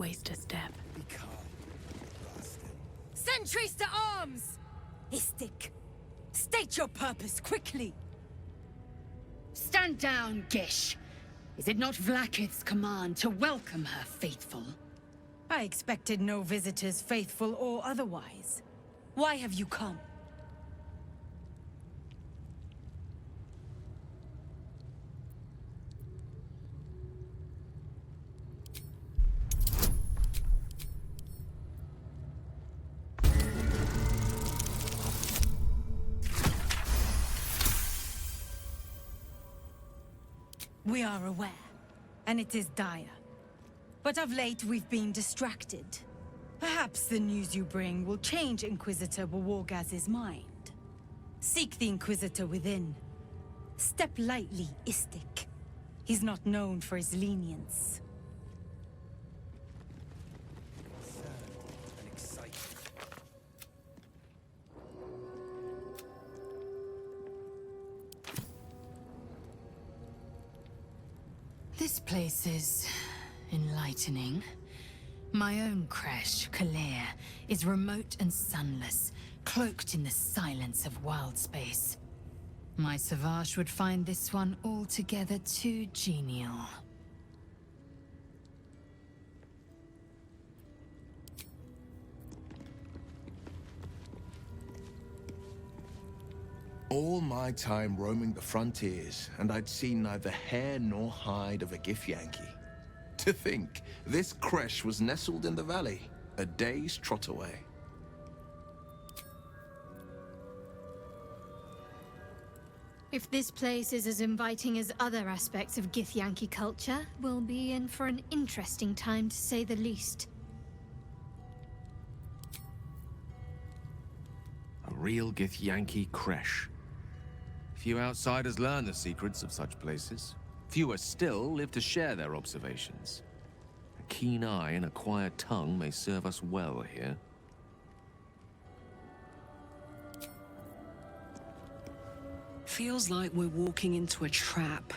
waste a step. Be calm, bastard. Sentries to arms! Istik, state your purpose quickly! Stand down, Gish. Is it not Vlaakith's command to welcome her faithful? I expected no visitors, faithful or otherwise. Why have you come? We are aware, and it is dire. But of late, we've been distracted. Perhaps the news you bring will change Inquisitor Bawogaz's mind. Seek the Inquisitor within. Step lightly, Istik. He's not known for his lenience. Concerned and excited. This place is enlightening. My own creche, Kalir, is remote and sunless, cloaked in the silence of wild space. My Savage would find this one altogether too genial. All my time roaming the frontiers, and I'd seen neither hair nor hide of a Githyanki. To think, this creche was nestled in the valley, a day's trot away. If this place is as inviting as other aspects of Githyanki culture, we'll be in for an interesting time to say the least. A real Githyanki creche. Few outsiders learn the secrets of such places. Fewer still live to share their observations. A keen eye and a quiet tongue may serve us well here. Feels like we're walking into a trap.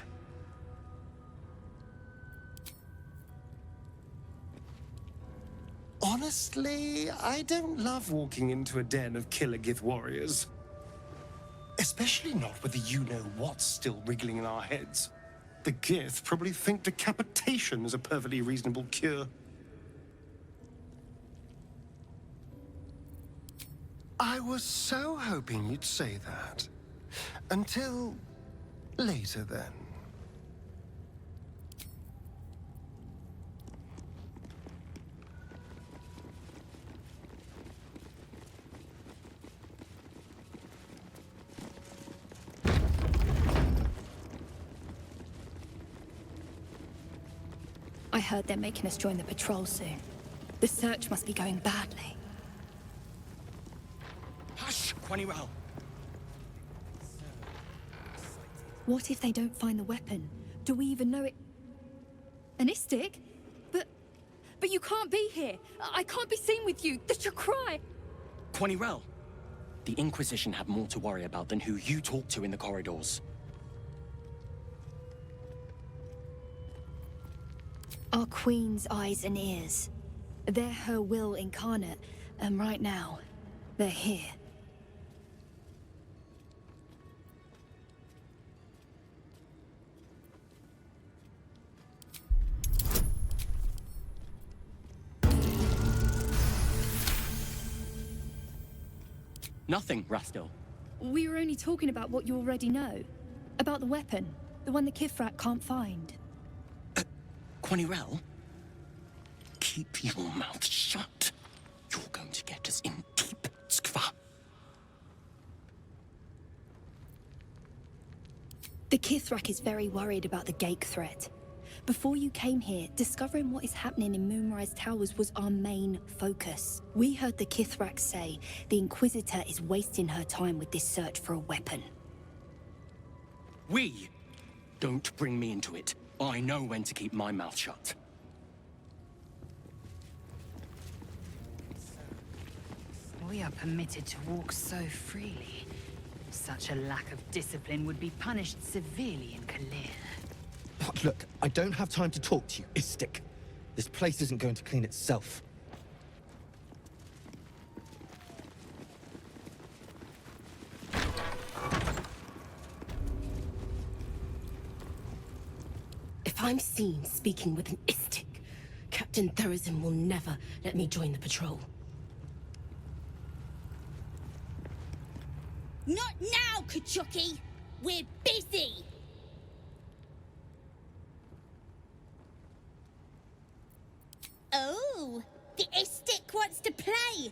Honestly, I don't love walking into a den of killer Gith warriors. Especially not with the you-know-what still wriggling in our heads. The Gith probably think decapitation is a perfectly reasonable cure. I was so hoping you'd say that. Until later, then. I heard they're making us join the patrol soon. The search must be going badly. Hush, Quanirel! What if they don't find the weapon? Do we even know it? An Istik? But you can't be here! I can't be seen with you! That's your cry! Quanirel, the Inquisition have more to worry about than who you talk to in the corridors. Our Queen's eyes and ears. They're her will incarnate, and right now, they're here. Nothing, Rastil. We were only talking about what you already know. About the weapon, the one the Kithrak can't find. Quanirel, keep your mouth shut. You're going to get us in deep, Skva. The Kithrak is very worried about the Gate threat. Before you came here, discovering what is happening in Moonrise Towers was our main focus. We heard the Kithrak say the Inquisitor is wasting her time with this search for a weapon. We? Don't bring me into it. I know when to keep my mouth shut. We are permitted to walk so freely. Such a lack of discipline would be punished severely in Kalir. Look, I don't have time to talk to you, Istik. This place isn't going to clean itself. If I'm seen speaking with an Istik, Captain Therazin will never let me join the patrol. Not now, Kachuki! We're busy! Oh, the Istik wants to play!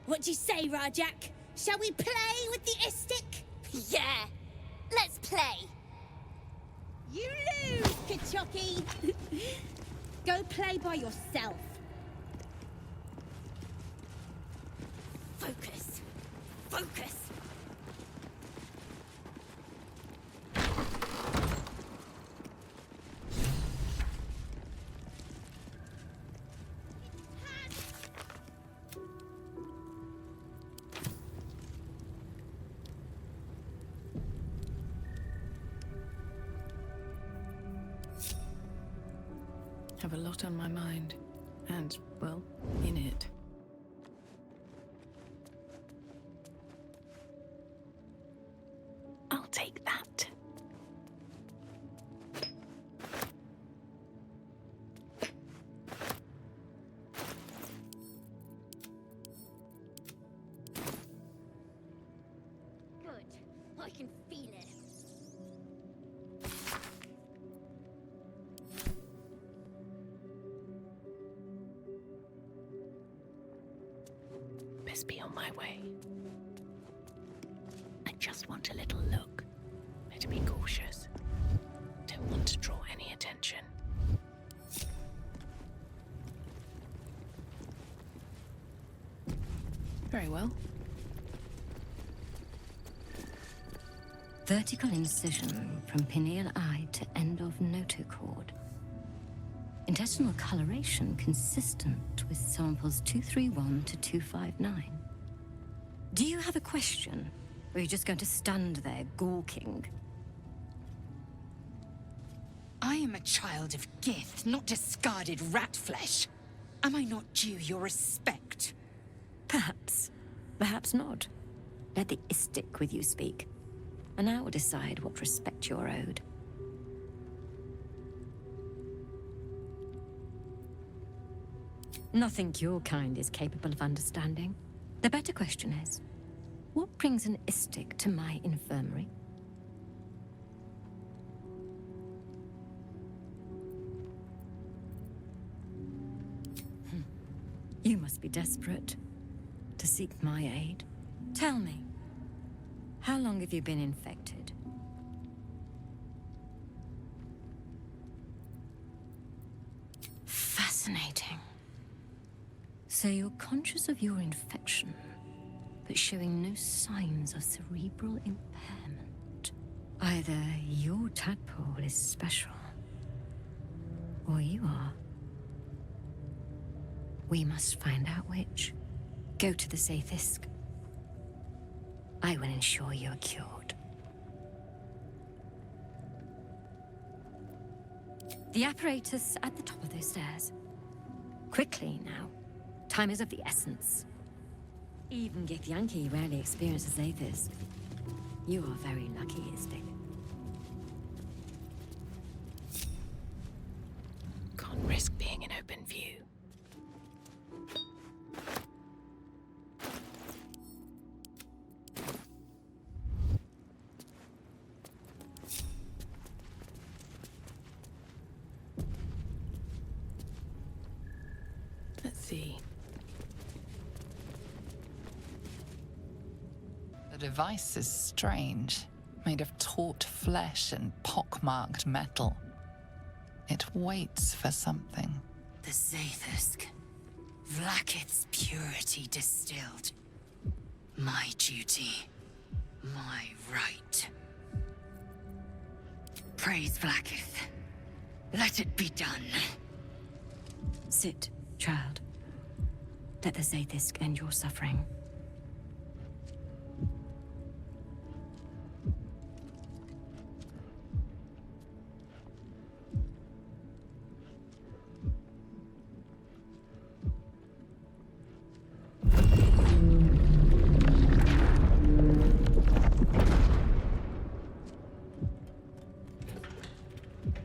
What do you say, Rajak? Shall we play with the Istik? Yeah, let's play! You lose, Kachuki! Go play by yourself. Focus. Focus. Have a lot on my mind. And, well, in it. I'll take that. Good. I can feel it. Best be on my way. I just want a little look. Better be cautious. Don't want to draw any attention. Very well. Vertical incision from pineal eye to end of notochord. Intestinal coloration consistent with samples 231 to 259. Do you have a question? Or are you just going to stand there gawking? I am a child of Gith, not discarded rat flesh. Am I not due your respect? Perhaps. Perhaps not. Let the Istik with you speak. And I will decide what respect you're owed. Nothing your kind is capable of understanding. The better question is, what brings an Istik to my infirmary? You must be desperate to seek my aid. Tell me, how long have you been infected? Fascinating. So you're conscious of your infection, but showing no signs of cerebral impairment. Either your tadpole is special, or you are. We must find out which. Go to the Zaithisk. I will ensure you're cured. The apparatus at the top of those stairs. Quickly now. Time is of the essence. Even Githyanki rarely experiences Zaithisk. You are very lucky, Istik. Can't risk being in open view. Let's see. The device is strange, made of taut flesh and pockmarked metal. It waits for something. The Zaithisk. Vlaakith's purity distilled. My duty. My right. Praise Vlaakith. Let it be done. Sit, child. Let the Zaithisk end your suffering.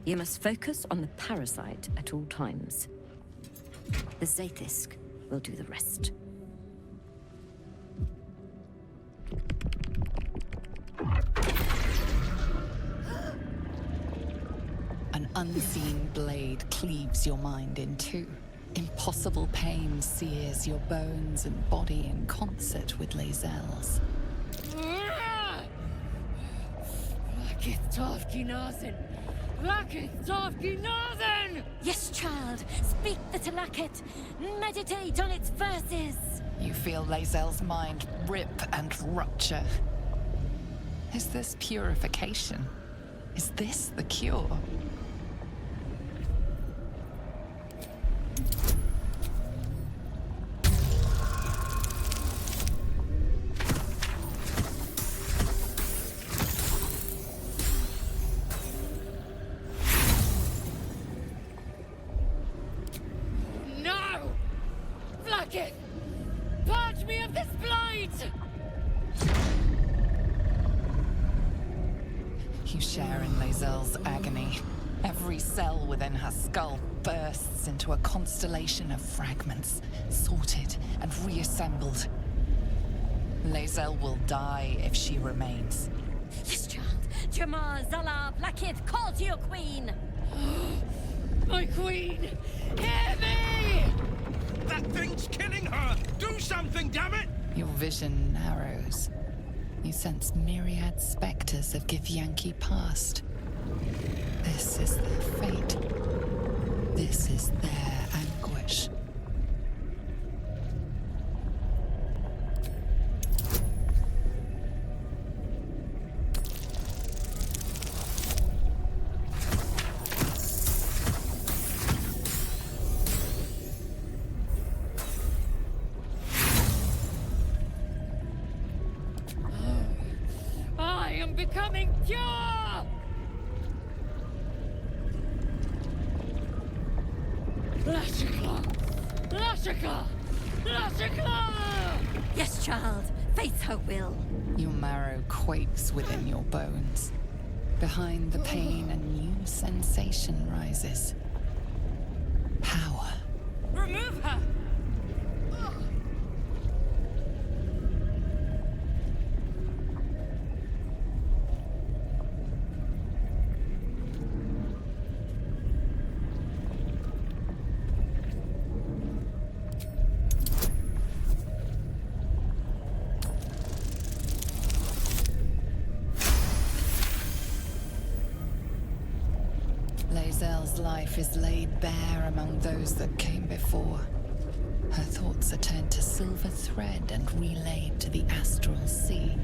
You must focus on the parasite at all times. The Zaithisk will do the rest. An unseen blade cleaves your mind in two. Impossible pain sears your bones and body in concert with Lae'zel's. Yes, child. Speak the Talakit. Meditate on its verses. You feel Lae'zel's mind rip and rupture. Is this purification? Is this the cure? You share in Lae'zel's agony. Every cell within her skull bursts into a constellation of fragments, sorted and reassembled. Lae'zel will die if she remains. Yes, child. Jamar, Zala, Blackith, call to your queen. My queen! Hear me! That thing's killing her! Do something, damn it! Your vision narrows. You sense myriad specters of Githyanki past. This is their fate. This is their anguish. Becoming pure! Lashika! Lashika! Lashika! Yes, child. Face her will. Your marrow quakes within your bones. Behind the pain, a new sensation rises. Power. Remove her! Lae'zel's life is laid bare among those that came before. Her thoughts are turned to silver thread and relayed to the astral sea.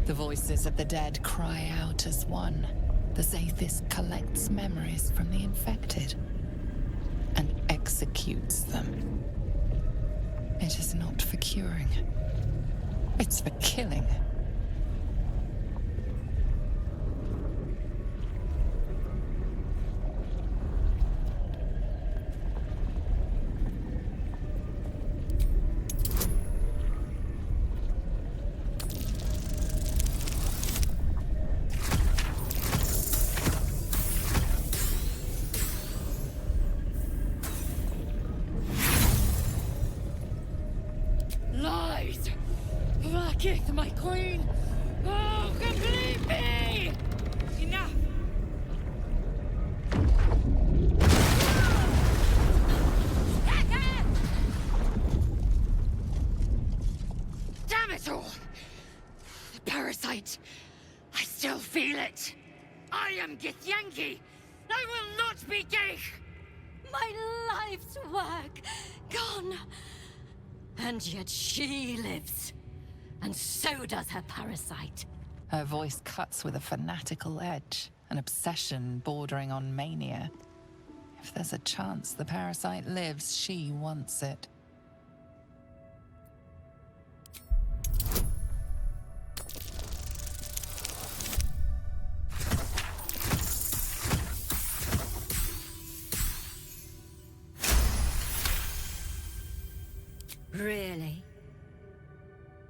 The voices of the dead cry out as one. The Zaithisk collects memories from the infected and executes them. It is not for curing. It's for killing. Lies! Blackith, my queen! Oh, complete me! Enough! Damn it all! The parasite! I still feel it! I am Githyanki! I will not be gay! My life's work gone. And yet she lives. And so does her parasite. Her voice cuts with a fanatical edge, an obsession bordering on mania. If there's a chance the parasite lives, she wants it. Really?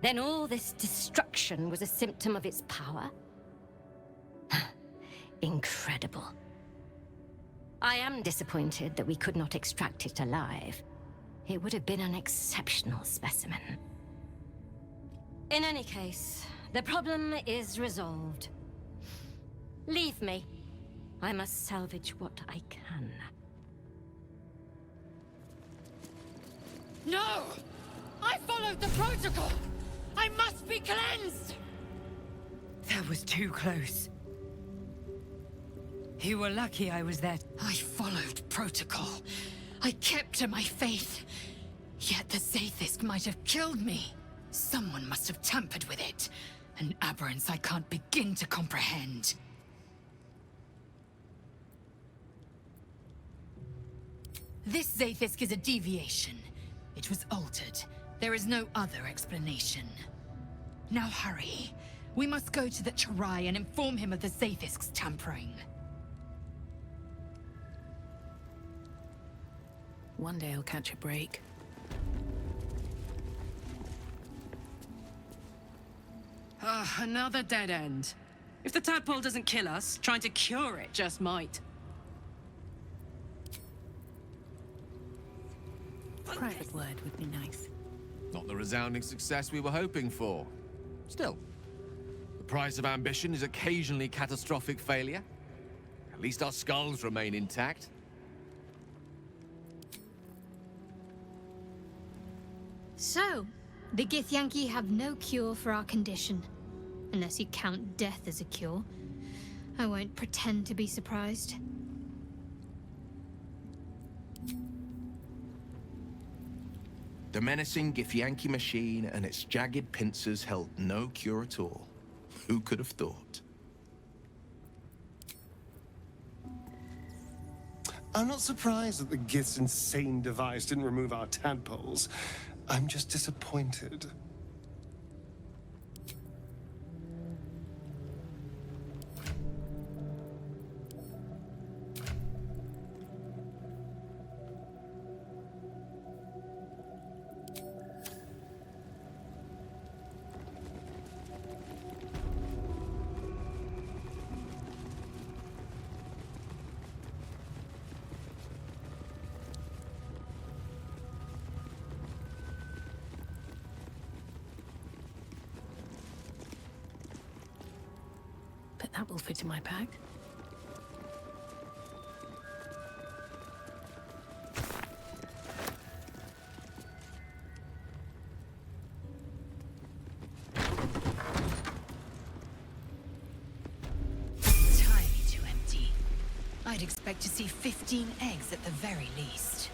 Then all this destruction was a symptom of its power? Incredible. I am disappointed that we could not extract it alive. It would have been an exceptional specimen. In any case, the problem is resolved. Leave me. I must salvage what I can. No! I followed the protocol! I must be cleansed! That was too close. You were lucky I was there. I followed protocol. I kept to my faith. Yet the Zaithisk might have killed me. Someone must have tampered with it. An aberrance I can't begin to comprehend. This Zaithisk is a deviation. It was altered. There is no other explanation. Now hurry. We must go to the Chirai and inform him of the Zaithisk's tampering. One day I'll catch a break. Ah, another dead end. If the tadpole doesn't kill us, trying to cure it just might. Private word would be nice. Not the resounding success we were hoping for. Still, the price of ambition is occasionally catastrophic failure. At least our skulls remain intact. So, the Githyanki have no cure for our condition. Unless you count death as a cure. I won't pretend to be surprised. The menacing Githyanki machine and its jagged pincers held no cure at all. Who could have thought? I'm not surprised that the Gith's insane device didn't remove our tadpoles. I'm just disappointed. But that will fit in my pack. Entirely too empty. I'd expect to see 15 eggs at the very least.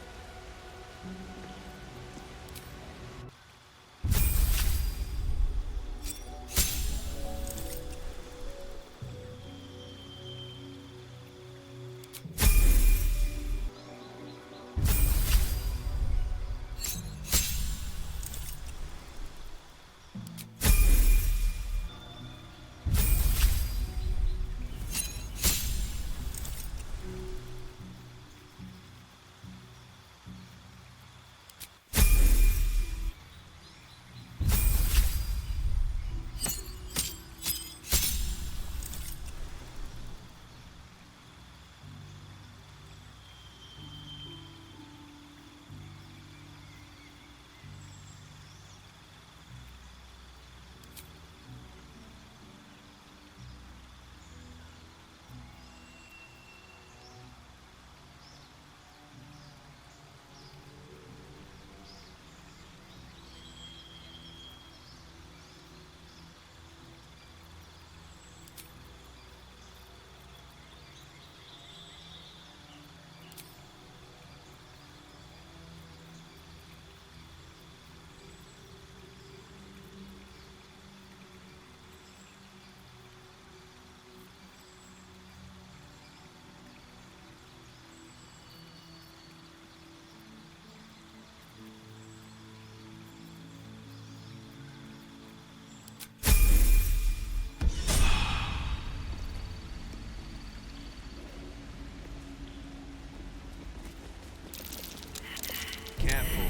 Careful.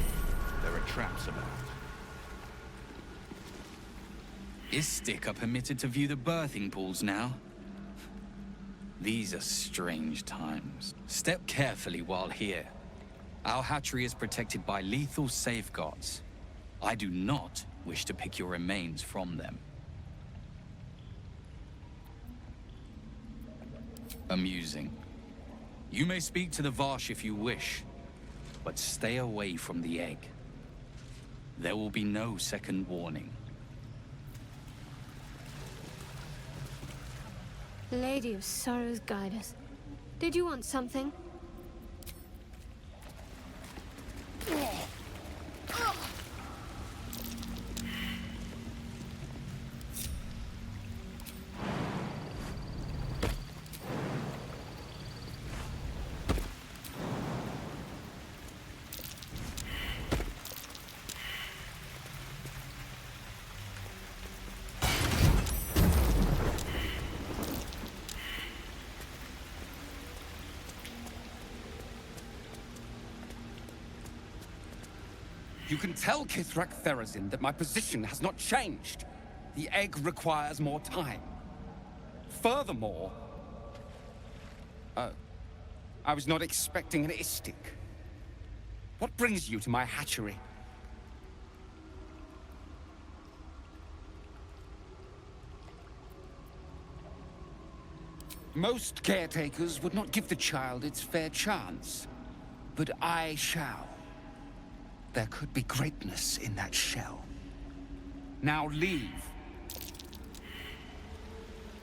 There are traps about. Istik are permitted to view the birthing pools now. These are strange times. Step carefully while here. Our hatchery is protected by lethal safeguards. I do not wish to pick your remains from them. Amusing. You may speak to the Varsh if you wish, but stay away from the egg. There will be no second warning. Lady of Sorrows, guide us. Did you want something? You can tell Kithrak Therazin that my position has not changed. The egg requires more time. Furthermore... Oh. I was not expecting an Istik. What brings you to my hatchery? Most caretakers would not give the child its fair chance. But I shall. There could be greatness in that shell. Now leave.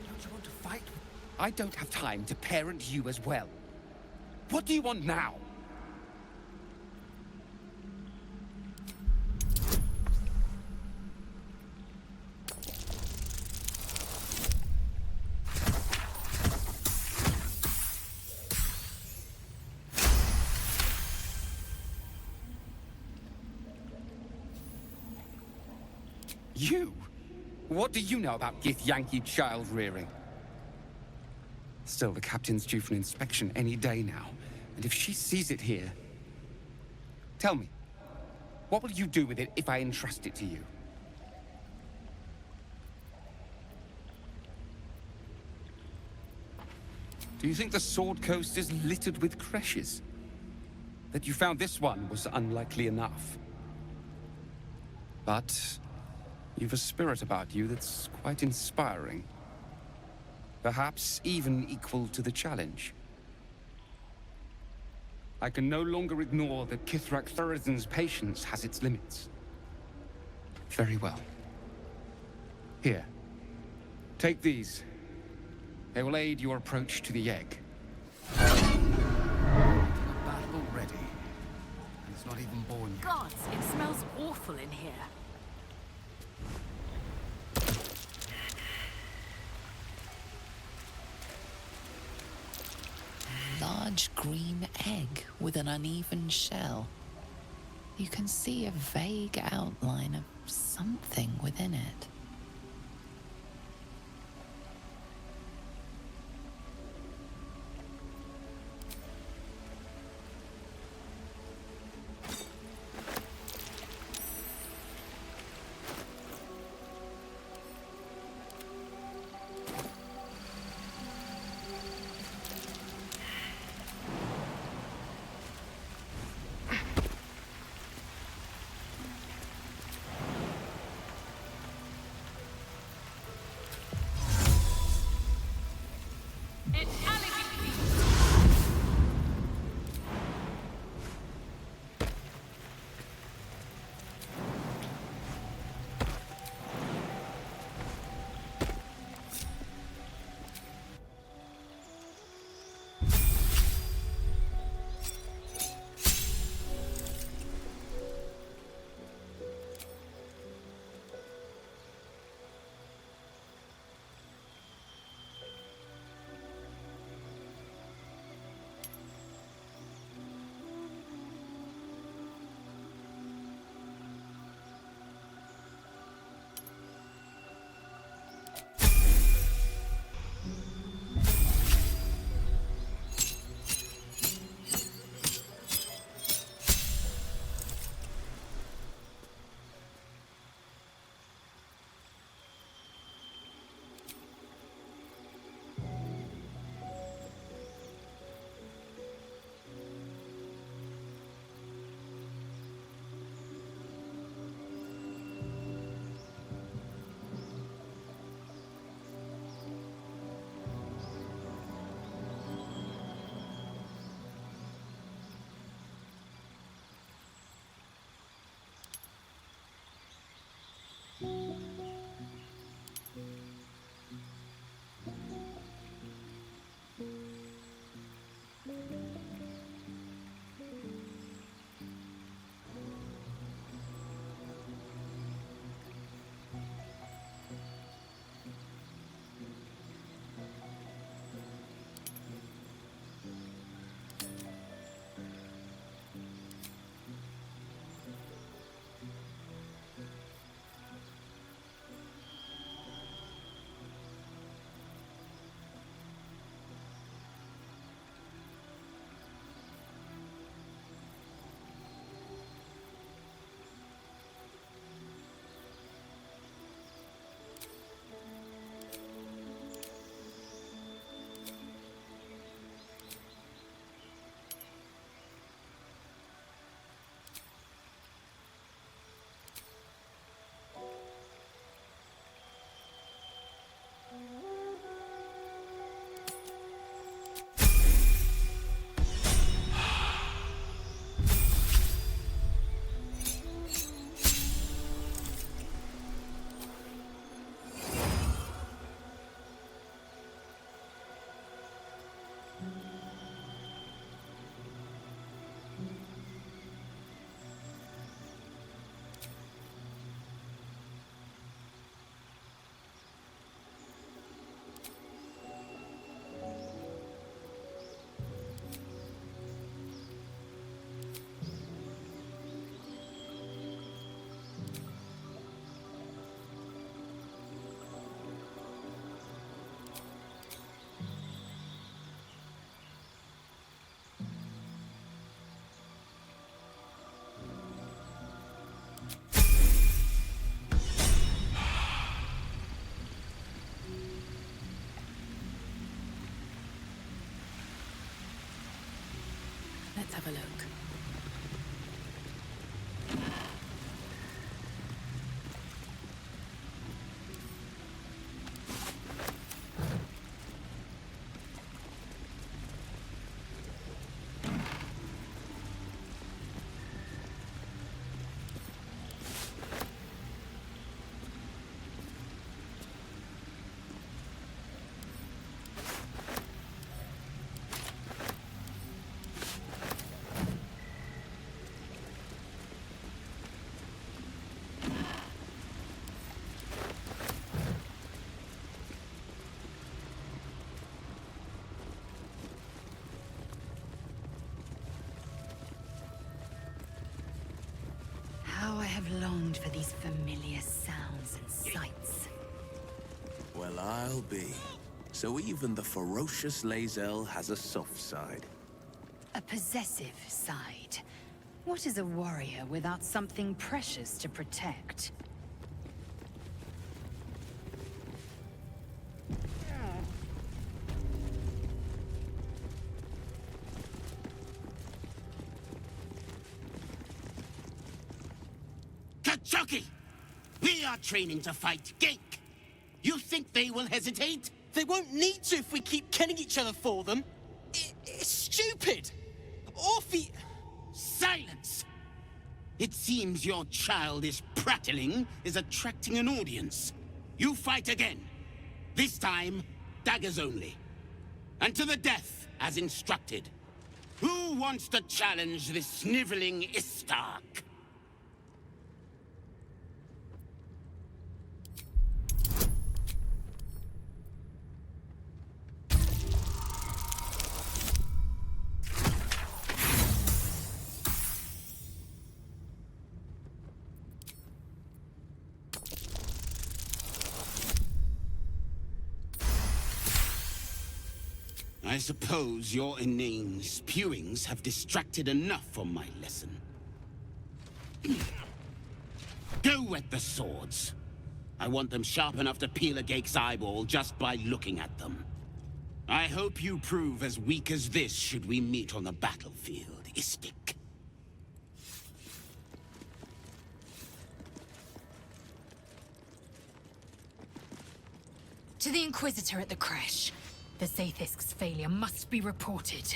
Don't you want to fight? I don't have time to parent you as well. What do you want now? You? What do you know about Githyanki child rearing? Still, the captain's due for an inspection any day now. And if she sees it here... Tell me, what will you do with it if I entrust it to you? Do you think the Sword Coast is littered with creches? That you found this one was unlikely enough. But... you've a spirit about you that's quite inspiring. Perhaps even equal to the challenge. I can no longer ignore that Kithrak Thurazin's patience has its limits. Very well. Here. Take these. They will aid your approach to the egg. Battle already. It's not even born yet. Gods, it smells awful in here. Large green egg with an uneven shell. You can see a vague outline of something within it. Let's have a look. How I have longed for these familiar sounds and sights. Well, I'll be. So even the ferocious Lae'zel has a soft side. A possessive side. What is a warrior without something precious to protect? Kachoki! We are training to fight Gake. You think they will hesitate? They won't need to if we keep killing each other for them. It's stupid! Orphe... Silence! It seems your childish prattling is attracting an audience. You fight again. This time, daggers only. And to the death, as instructed. Who wants to challenge this sniveling Istark? I suppose your inane spewings have distracted enough from my lesson. Go wet the swords. I want them sharp enough to peel a Gake's eyeball just by looking at them. I hope you prove as weak as this should we meet on the battlefield, Istik. To the Inquisitor at the creche. The Zaithisk's failure must be reported.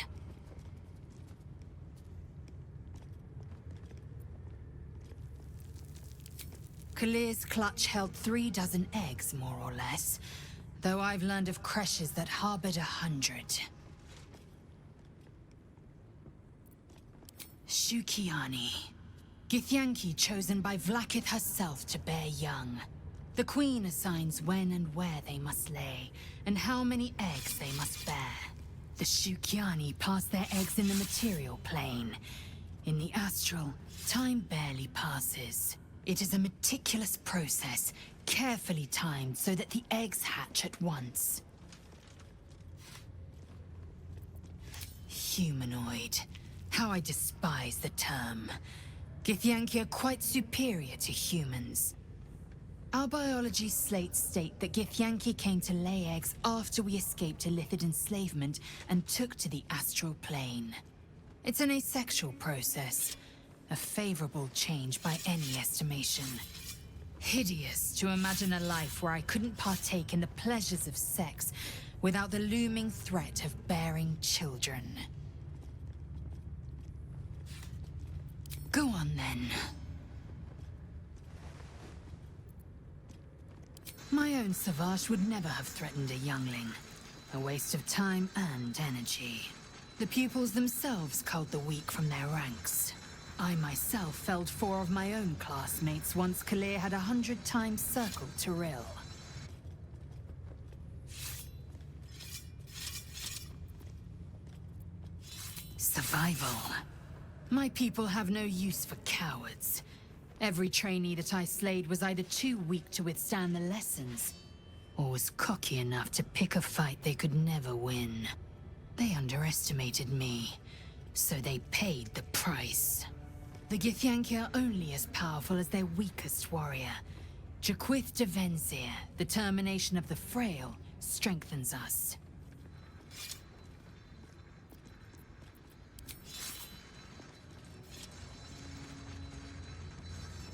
Kalir's clutch held 3 dozen eggs, more or less. Though I've learned of creches that harbored 100. Shukiani. Githyanki chosen by Vlaakith herself to bear young. The Queen assigns when and where they must lay, and how many eggs they must bear. The Shukiani pass their eggs in the material plane. In the astral, time barely passes. It is a meticulous process, carefully timed so that the eggs hatch at once. Humanoid. How I despise the term. Githyanki are quite superior to humans. Our biology slates state that Githyanki came to lay eggs after we escaped Illithid enslavement and took to the astral plane. It's an asexual process, a favorable change by any estimation. Hideous to imagine a life where I couldn't partake in the pleasures of sex without the looming threat of bearing children. Go on then. My own Savage would never have threatened a youngling. A waste of time and energy. The pupils themselves culled the weak from their ranks. I myself felled 4 of my own classmates once Kalir had 100 times circled Tyrell. Survival. My people have no use for cowards. Every trainee that I slayed was either too weak to withstand the lessons, or was cocky enough to pick a fight they could never win. They underestimated me, so they paid the price. The Githyanki are only as powerful as their weakest warrior. Jaquith de Venzir, the termination of the frail, strengthens us.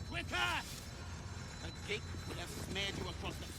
Quicker! A gate would have smeared you across the